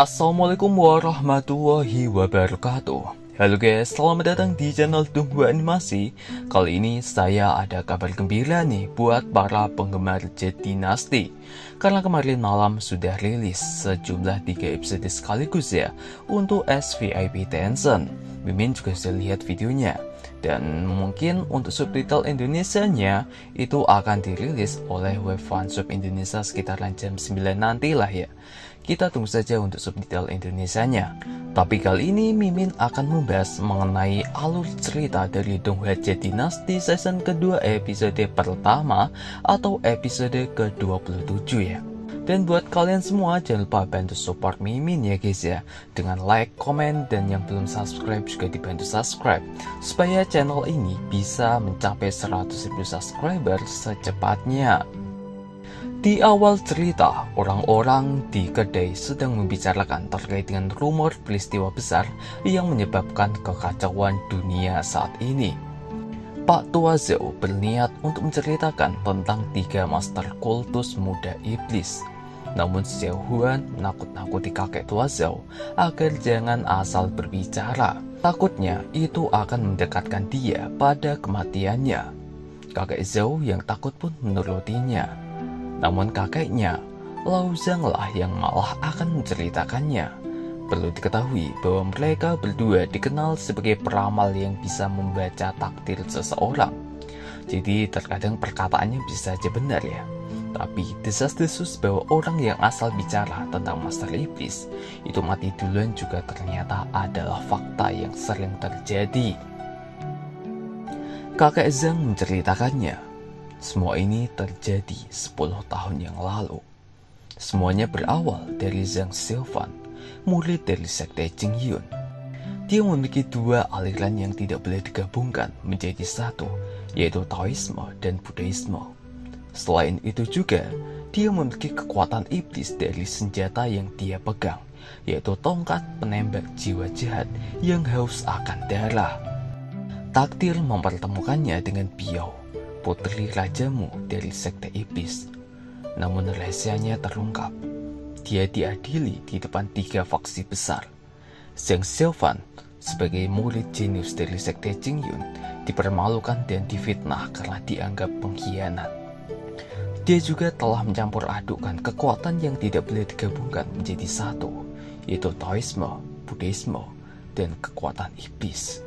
Assalamualaikum warahmatullahi wabarakatuh. Halo guys, selamat datang di channel Tunggu Animasi. Kali ini saya ada kabar gembira nih buat para penggemar Jet Dynasty. Karena kemarin malam sudah rilis sejumlah 3 episode sekaligus ya untuk SVIP Tencent. Mimin juga sudah lihat videonya. Dan mungkin untuk subtitle Indonesianya itu akan dirilis oleh web fansub Indonesia sekitaran jam 9 nanti lah ya. Kita tunggu saja untuk subtitle Indonesianya. Tapi kali ini Mimin akan membahas mengenai alur cerita dari Donghua Jet Dynasty season kedua episode pertama atau episode ke-27 ya. Dan buat kalian semua jangan lupa bantu support Mimin ya guys ya, dengan like, komen, dan yang belum subscribe juga dibantu subscribe supaya channel ini bisa mencapai 100.000 subscriber secepatnya. Di awal cerita, orang-orang di kedai sedang membicarakan terkait dengan rumor peristiwa besar yang menyebabkan kekacauan dunia saat ini. Pak Tua Zhou berniat untuk menceritakan tentang 3 master kultus muda iblis. Namun Xiao Huan menakut-nakuti kakek Tua Zhou agar jangan asal berbicara. Takutnya itu akan mendekatkan dia pada kematiannya. Kakek Zhou yang takut pun menurutinya. Namun kakeknya, Lao Zhang lah yang malah akan menceritakannya. Perlu diketahui bahwa mereka berdua dikenal sebagai peramal yang bisa membaca takdir seseorang. Jadi terkadang perkataannya bisa saja benar ya. Tapi desas-desus bahwa orang yang asal bicara tentang Master Iblis itu mati duluan juga ternyata adalah fakta yang sering terjadi. Kakek Zhang menceritakannya. Semua ini terjadi 10 tahun yang lalu. Semuanya berawal dari Zhang Xiaofan, murid dari sekte Jingyun. Dia memiliki 2 aliran yang tidak boleh digabungkan menjadi satu, yaitu Taoisme dan Buddhisme. Selain itu juga, dia memiliki kekuatan iblis dari senjata yang dia pegang, yaitu tongkat penembak jiwa jahat yang haus akan darah. Takdir mempertemukannya dengan Biao, putri rajamu dari sekte iblis. Namun rahasianya terungkap. Dia diadili di depan 3 faksi besar. Zhang Xiaofan sebagai murid jenius dari sekte Jingyun dipermalukan dan difitnah karena dianggap pengkhianat. Dia juga telah mencampur adukkan kekuatan yang tidak boleh digabungkan menjadi satu, yaitu Taoisme, Buddhisme, dan kekuatan iblis.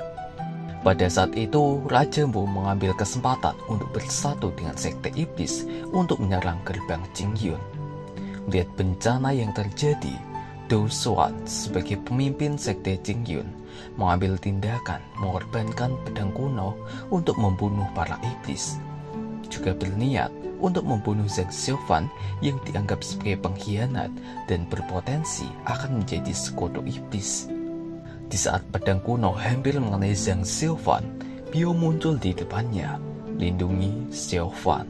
Pada saat itu, Raja Mu mengambil kesempatan untuk bersatu dengan sekte iblis untuk menyerang gerbang Jingyun. Melihat bencana yang terjadi, Dou Xuan sebagai pemimpin sekte Jingyun mengambil tindakan mengorbankan pedang kuno untuk membunuh para iblis. Juga berniat untuk membunuh Zhang Xiaofan yang dianggap sebagai pengkhianat dan berpotensi akan menjadi sekutu iblis. Di saat pedang kuno hampir mengenai Zhang Xiaofan, Biao muncul di depannya, melindungi Xiaofan.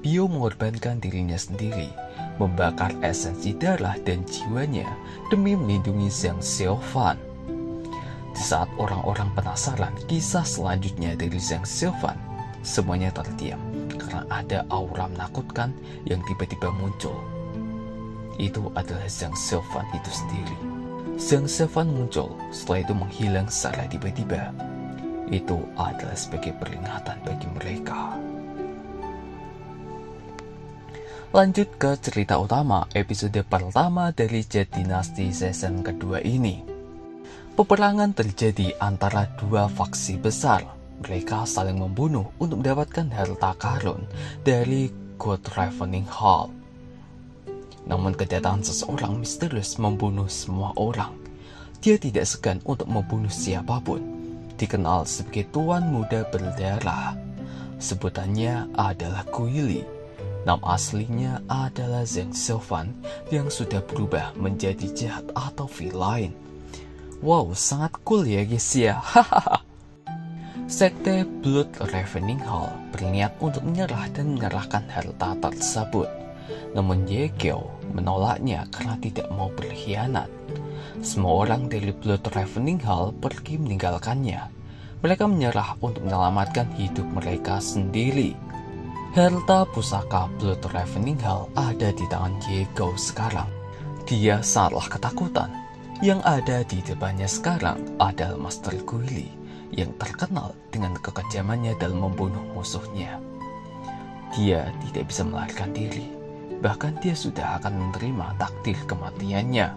Biao mengorbankan dirinya sendiri, membakar esensi darah dan jiwanya demi melindungi Zhang Xiaofan. Di saat orang-orang penasaran kisah selanjutnya dari Zhang Xiaofan, semuanya terdiam karena ada aura menakutkan yang tiba-tiba muncul. Itu adalah Zhang Xiaofan itu sendiri. Zhang Xiaofan muncul, setelah itu menghilang secara tiba-tiba. Itu adalah sebagai peringatan bagi mereka. Lanjut ke cerita utama episode pertama dari Jet Dynasty season kedua ini. Peperangan terjadi antara 2 faksi besar. Mereka saling membunuh untuk mendapatkan harta karun dari God Ravening Hall. Namun kedatangan seseorang misterius membunuh semua orang. Dia tidak segan untuk membunuh siapapun. Dikenal sebagai Tuan Muda Berdarah. Sebutannya adalah Guili. Nama aslinya adalah Zhang Xiaofan yang sudah berubah menjadi jahat atau villain. Wow, sangat cool ya guys ya. Sekte Blood Ravening Hall berniat untuk menyerah dan menyerahkan harta tersebut. Namun Ye Qiao menolaknya karena tidak mau berkhianat. Semua orang dari Blood Ravening Hall pergi meninggalkannya. Mereka menyerah untuk menyelamatkan hidup mereka sendiri. Harta pusaka Blood Ravening Hall ada di tangan Ye Qiao sekarang. Dia sangatlah ketakutan. Yang ada di depannya sekarang adalah Master Guile yang terkenal dengan kekejamannya dalam membunuh musuhnya. Dia tidak bisa melarikan diri, bahkan dia sudah akan menerima takdir kematiannya.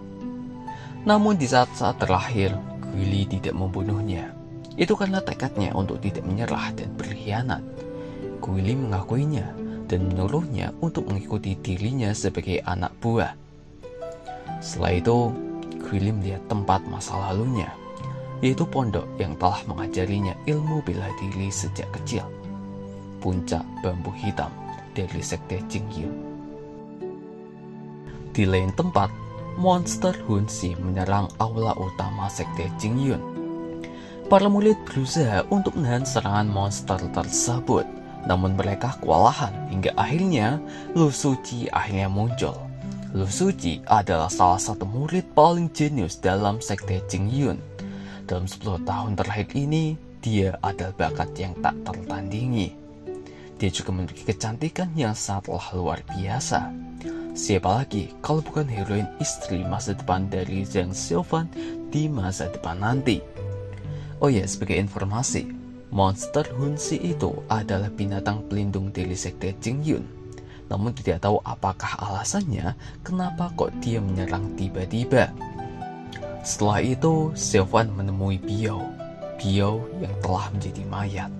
Namun di saat-saat terakhir, Guile tidak membunuhnya. Itu karena tekadnya untuk tidak menyerah dan berkhianat. Guile mengakuinya dan menyuruhnya untuk mengikuti dirinya sebagai anak buah. Setelah itu, Guile melihat tempat masa lalunya, yaitu pondok yang telah mengajarinya ilmu bela diri sejak kecil, puncak bambu hitam dari sekte Jingyun. Di lain tempat, monster Hunsi menyerang aula utama sekte Jingyun. Para murid berusaha untuk menahan serangan monster tersebut, namun mereka kewalahan hingga akhirnya Lu Suci akhirnya muncul. Lu Suci adalah salah satu murid paling jenius dalam sekte Jingyun. Dalam 10 tahun terakhir ini, dia adalah bakat yang tak tertandingi. Dia juga memiliki kecantikan yang sangatlah luar biasa. Siapa lagi kalau bukan heroin istri masa depan dari Zhang Xiaofan di masa depan nanti. Oh ya, sebagai informasi, monster Hunsi itu adalah binatang pelindung dari sekte Jingyun. Namun tidak tahu apakah alasannya kenapa kok dia menyerang tiba-tiba. Setelah itu, Xiaofan menemui Biao yang telah menjadi mayat.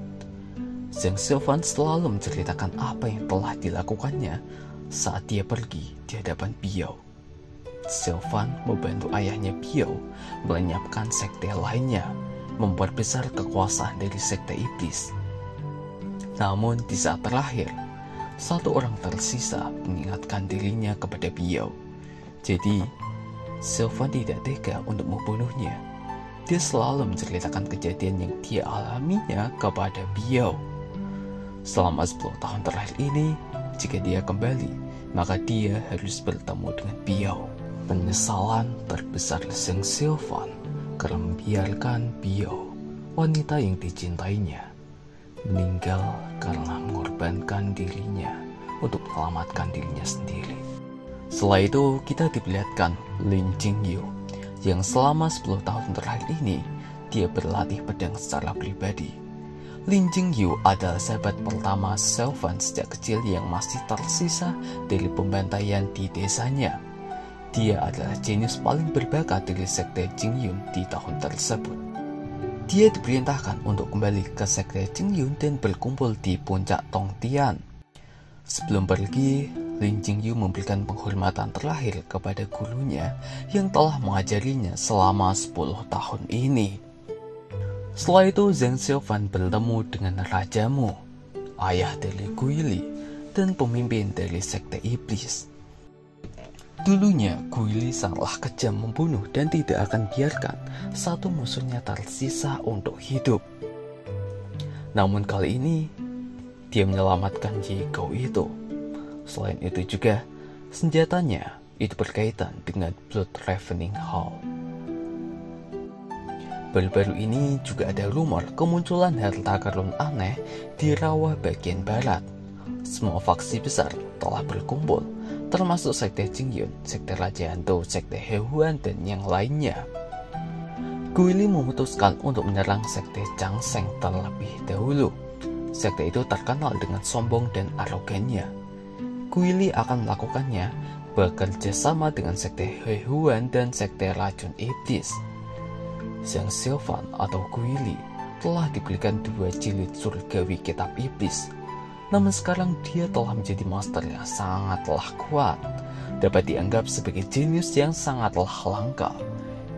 Zhang Xiaofan selalu menceritakan apa yang telah dilakukannya saat dia pergi di hadapan Biao. Xiaofan membantu ayahnya Biao melenyapkan sekte lainnya, membuat besar kekuasaan dari sekte iblis. Namun di saat terakhir, satu orang tersisa mengingatkan dirinya kepada Biao. Jadi, Xiaofan tidak tega untuk membunuhnya. Dia selalu menceritakan kejadian yang dia alaminya kepada Biao. Selama 10 tahun terakhir ini, jika dia kembali, maka dia harus bertemu dengan Biao. Penyesalan terbesar Zhang Xiaofan karena membiarkan Biao, wanita yang dicintainya, meninggal karena mengorbankan dirinya untuk menyelamatkan dirinya sendiri. Setelah itu, kita diperlihatkan Lin Jingyu yang selama 10 tahun terakhir ini dia berlatih pedang secara pribadi. Lin Jingyu adalah sahabat pertama Xiaofan sejak kecil yang masih tersisa dari pembantaian di desanya. Dia adalah jenius paling berbakat dari sekte Jingyun di tahun tersebut. Dia diperintahkan untuk kembali ke sekte Jingyun dan berkumpul di puncak Tongtian. Sebelum pergi, Lin Jingyu memberikan penghormatan terakhir kepada gurunya yang telah mengajarinya selama 10 tahun ini. Setelah itu, Zhang Xiaofan bertemu dengan Rajamu, ayah dari Guile, dan pemimpin dari sekte iblis. Dulunya, Guile sangatlah kejam membunuh dan tidak akan biarkan satu musuhnya tersisa untuk hidup. Namun kali ini, dia menyelamatkan Ye Gou itu. Selain itu juga, senjatanya itu berkaitan dengan Blood Ravening Hall. Baru-baru ini juga ada rumor kemunculan harta karun aneh di rawa bagian barat. Semua faksi besar telah berkumpul, termasuk sekte Jingyun, sekte Raja Hantu, sekte Hehuan, dan yang lainnya. Guile memutuskan untuk menyerang sekte Changsheng terlebih dahulu. Sekte itu terkenal dengan sombong dan arogannya. Guile akan melakukannya bekerja sama dengan sekte Hehuan dan sekte Racun Iblis. Zhang Xiaofan atau Guile telah diberikan 2 jilid surgawi kitab iblis. Namun sekarang dia telah menjadi master yang sangatlah kuat, dapat dianggap sebagai jenius yang sangatlah langka.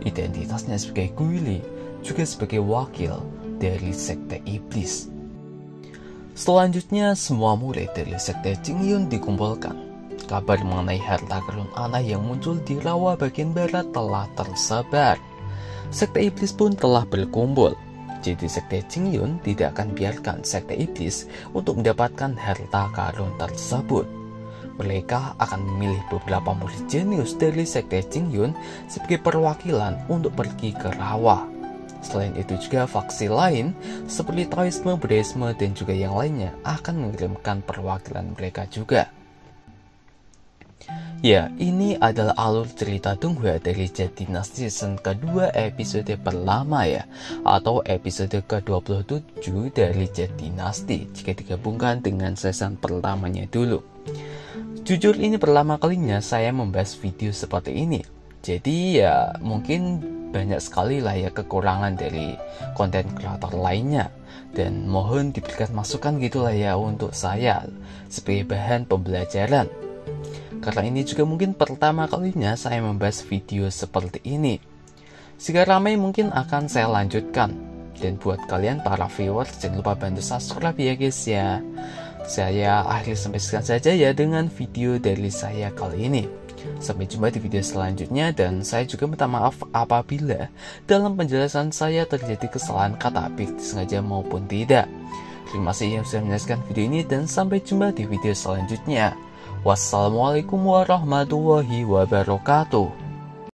Identitasnya sebagai Guile juga sebagai wakil dari sekte iblis. Selanjutnya, semua murid dari sekte Jingyun dikumpulkan. Kabar mengenai harta karun aneh yang muncul di rawa bagian barat telah tersebar. Sekte iblis pun telah berkumpul. Jadi sekte Jingyun tidak akan biarkan sekte iblis untuk mendapatkan harta karun tersebut. Mereka akan memilih beberapa murid jenius dari sekte Jingyun sebagai perwakilan untuk pergi ke rawa. Selain itu juga faksi lain seperti Taoisme, Buddhisme, dan juga yang lainnya akan mengirimkan perwakilan mereka juga. Ya, ini adalah alur cerita Donghua dari Jet Dynasty season kedua episode pertama ya, atau episode ke-27 dari Jet Dynasty jika digabungkan dengan season pertamanya dulu. Jujur ini pertama kalinya saya membahas video seperti ini. Jadi ya mungkin banyak sekali lah ya kekurangan dari konten kreator lainnya. Dan mohon diberikan masukan gitulah ya untuk saya sebagai bahan pembelajaran. Karena ini juga mungkin pertama kalinya saya membahas video seperti ini. Jika ramai mungkin akan saya lanjutkan. Dan buat kalian para viewers jangan lupa bantu subscribe ya guys ya. Saya akhiri sampai sekian saja ya dengan video dari saya kali ini. Sampai jumpa di video selanjutnya dan saya juga minta maaf apabila dalam penjelasan saya terjadi kesalahan kata baik disengaja maupun tidak. Terima kasih yang sudah menyaksikan video ini dan sampai jumpa di video selanjutnya. Wassalamualaikum warahmatullahi wabarakatuh.